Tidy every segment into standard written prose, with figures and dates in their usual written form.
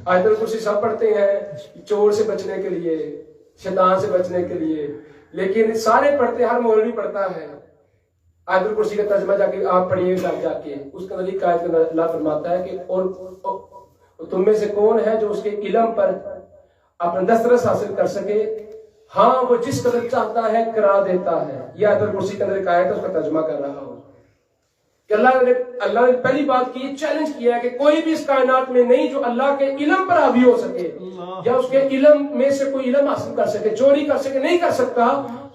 आयतुल कुर्सी सब पढ़ते हैं चोर से बचने के लिए, शैतान से बचने के लिए, लेकिन सारे पढ़ते, हर मौलवी पढ़ता है। आयतुल कुर्सी का तर्जमा जाके आप पढ़िए जाके, उसके अंदर एक आयत के अंदर अल्लाह फरमाता है कि और तुम में से कौन है जो उसके इल्म पर अपना दस्तरस हासिल कर सके, हाँ वो जिस कदर चाहता है करा देता है। ये आयतुल कुर्सी के अंदर एक आयत है, उसका तर्जमा कर रहा हूं कि अल्लाह ने पहली बात की चैलेंज किया है कि कोई भी इस कायनात में नहीं जो अल्लाह के इल्म पर हावी हो सके या उसके इल्म में से कोई इल्म हासिल कर सके, चोरी कर सके, नहीं कर सकता।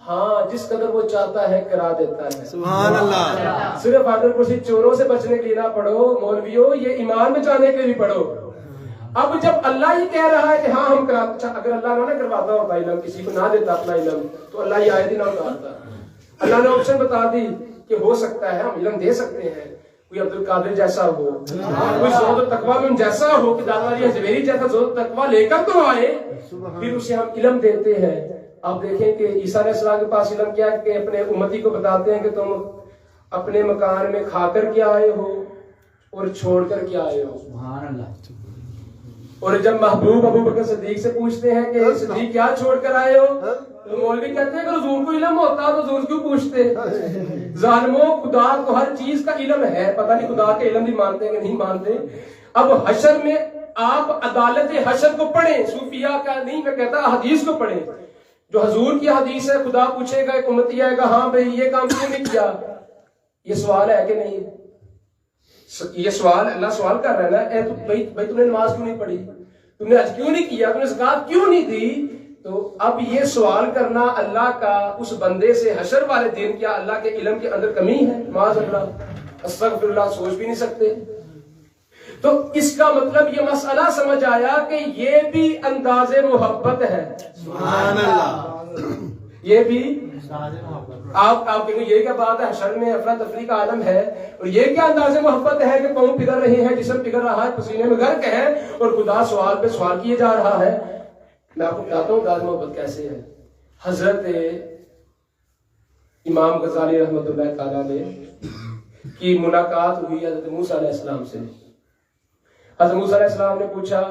हाँ जिस कदर वो चाहता है करा देता है। सुभान अल्लाह। सिर्फ आयतुल कुर्सी चोरों से बचने के लिए ना पढ़ो मौलवियों, ये ईमान बचाने के लिए भी पढ़ो। अब जब अल्लाह ही कह रहा है कि हाँ हम कराते, अगर अल्लाह ना करवाता होता इल्म, किसी को ना देता अपना इल्म, तो अल्लाह ये आयत ही ना उतारता। अल्लाह ने ऑप्शन बता दी कि हो सकता है हम इल्म दे सकते हैं, कोई अब्दुल कादिर जैसा हो, कोई ज़ोहद तकवा में जैसा हो कि दादा अली हजवेरी जैसा ज़ोहद तकवा लेकर तो आए, फिर उसे हम इल्म देते हैं। आप देखें कि ईसा अलैहिस्सलाम के पास इल्म क्या है कि अपने उम्मती को बताते हैं कि तुम अपने मकान में खाकर क्या आए हो और छोड़कर क्या आए हो। सुभान अल्लाह। और जब महबूब अबू बकर सिद्दीक से पूछते हैं कि सिद्दीक क्या छोड़कर आए हो, तो मौलवी कहते हैं कि हुजूर को इल्म होता तो हुजूर क्यों पूछते। जालिमों, खुदा को हर चीज का इल्म है, पता नहीं खुदा के इल्म भी मानते हैं कि नहीं मानते। अब हशर में आप अदालत हशर को पढ़ें, सूफिया का नहीं, मैं कहता हदीस को पढ़ें जो हजूर की हदीस है। खुदा पूछेगा, एक उम्मती आएगा, हाँ भाई ये काम क्यों नहीं किया, ये सवाल है कि नहीं, ये सवाल अल्लाह सवाल कर रहा है ना, तो भाई तुमने नमाज क्यों नहीं पढ़ी, तुमने हज क्यों नहीं किया, तुमने ज़कात क्यों नहीं दी। तो अब ये सवाल करना अल्लाह का उस बंदे से हशर वाले दिन, क्या अल्लाह के इल्म के अंदर कमी है? माज़अल्लाह, अस्तगफिरुल्लाह, सोच भी नहीं सकते। तो इसका मतलब ये मसला समझ आया कि ये भी अंदाज़े मोहब्बत है। सुभान अल्लाह। ये भी आप कहेंगे ये क्या बात है, हशर में अफरा तफरी का आलम है, और ये क्या अंदाज़े मोहब्बत है कि पाँव पिघल रहे हैं, जिस्म पिघल रहा है, पसीने में गर्क है, और खुदा सवाल पे सवाल किए जा रहा है। मैं आपको बताता हूँ अंदाज़े मोहब्बत कैसे है। हजरत इमाम गजाली रहमतुल्लाह तआला अलैह की मुलाकात हुई हजरत मूसा अलैहिस्सलाम से। हजरत मूसा अलैहिस्सलाम ने पूछा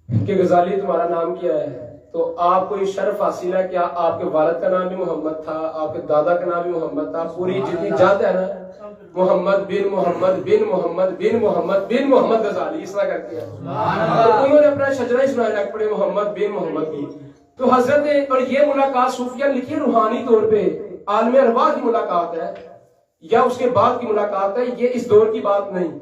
कि गजाली तुम्हारा नाम क्या है, तो आपको ये शर्फ हासिल है, क्या आपके वालिद का नाम भी मोहम्मद था, आपके दादा का नाम भी मोहम्मद था, पूरी जितनी जात है ना, मोहम्मद बिन मोहम्मद बिन मोहम्मद बिन मोहम्मद बिन मोहम्मद गजाली, इस तरह करके तो उन्होंने अपना शजरा ही सुनाया रख पड़े मोहम्मद बिन मोहम्मद की। तो हजरत, और ये मुलाकात सूफिया लिखी रूहानी तौर पे आलम अरवाह की मुलाकात है या उसके बाद की मुलाकात है, ये इस दौर की बात नहीं।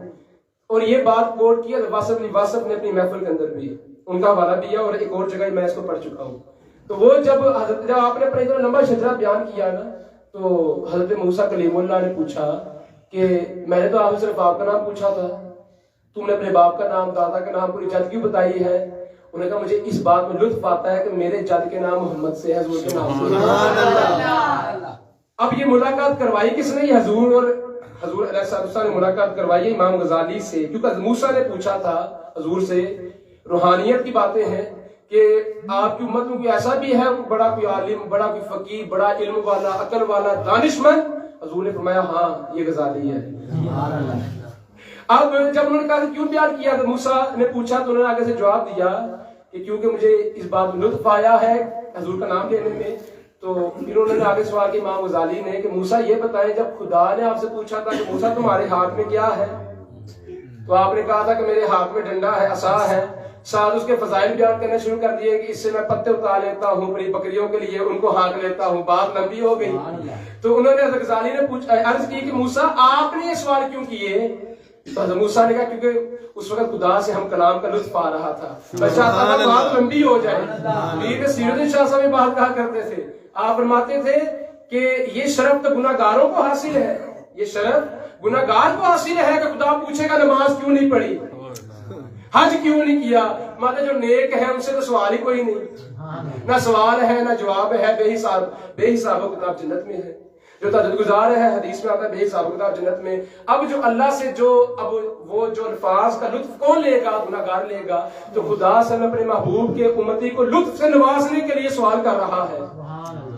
और ये बात कोट किया वासफ ने अपनी महफिल के अंदर भी, उनका हवाला दिया, और एक और जगह मैं इसको पढ़ चुका हूँ। तो वो जब आपने अपना इतना लंबा शजरा बयान किया ना, तो हजरत मूसा कलीमुल्लाह ने पूछा कि मैंने तो आपसे सिर्फ आपका नाम पूछा था, तुमने अपने बाप का नाम, दादा का नाम, पूरी जद क्यों बताई है। उन्होंने कहा मुझे इस बात में लुत्फ आता है कि मेरे जद के नाम मोहम्मद से है, हजूर के नाम से। अब ये मुलाकात करवाई किसने? हजूर और हजूर अलैहिस्सलाम ने मुलाकात करवाई इमाम गजाली से, क्योंकि मूसा ने पूछा था हजूर से। रूहानियत की बातें हैं कि आपकी उम्मत में कोई ऐसा भी है, बड़ा कोई आलिम, बड़ा कोई फकीर, बड़ा इल्म वाला, अकल वाला, दानिशमंद? हजूर ने फरमाया हाँ ये गजाली है। अब जब उन्होंने कहा क्यों प्यार किया, तो मूसा ने पूछा, तो उन्होंने आगे से जवाब दिया कि क्योंकि मुझे इस बात में लुत्फ आया है हजूर का नाम लेने में। तो फिर उन्होंने आगे सवाल किया इमाम गजाली ने कि मूसा ये बताएं, जब खुदा ने आपसे पूछा था कि मूसा तुम्हारे हाथ में क्या है, तो आपने कहा था कि मेरे हाथ में डंडा है, असा है। साथ उसके फजाइल बयान करने शुरू कर दिए कि इससे मैं पत्ते उतार लेता हूँ, बड़ी बकरियों के लिए उनको हाँक लेता हूँ, बात लंबी हो गई। तो उन्होंने गजाली ने अर्ज की कि मूसा आपने ये सवाल क्यों किए? तो मूसा ने कहा क्योंकि उस वक्त खुदा से हम कलाम का लुत्फ आ रहा था, मैं चाहता था बात लंबी हो जाए। मीर सीरत शाह साहब बात कहा करते थे, आप फरमाते थे कि ये शर्फ तो गुनाहगारों को हासिल है, ये शर्फ गुनाहगार को हासिल है कि खुदा पूछेगा नमाज क्यों नहीं पढ़ी, हज क्यों नहीं किया। मतलब जो नेक है उनसे तो सवाल ही कोई नहीं, ना सवाल है ना जवाब है, बेहिसाब किताब जन्नत में है। जो तजद्दुगुजार है, हदीस में आता है बेहिसाब किताब जन्नत में। अब जो अल्लाह से जो अब वो जो अल्फाज का लुत्फ कौन लेगा? गुनाहगार लेगा। तो खुदा सल्लल्लाहु अपने महबूब के उम्मती को लुत्फ से नवाजने के लिए सवाल कर रहा है,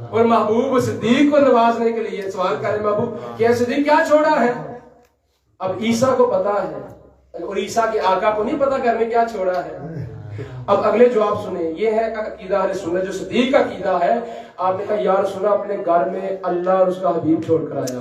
और महबूब सिद्दीक को नवाजने के लिए सवाल कर रहे महबूब क्या सिद्दीक क्या छोड़ा है। अब ईसा को पता है, और ईसा के आका को नहीं पता घर में क्या छोड़ा है। अब अगले जो आप सुने, ये है अकीदा अहले सुन्नत, जो सदीक का अकीदा है। आपने कहा यार सुना अपने घर में अल्लाह और उसका हबीब छोड़ कर आया।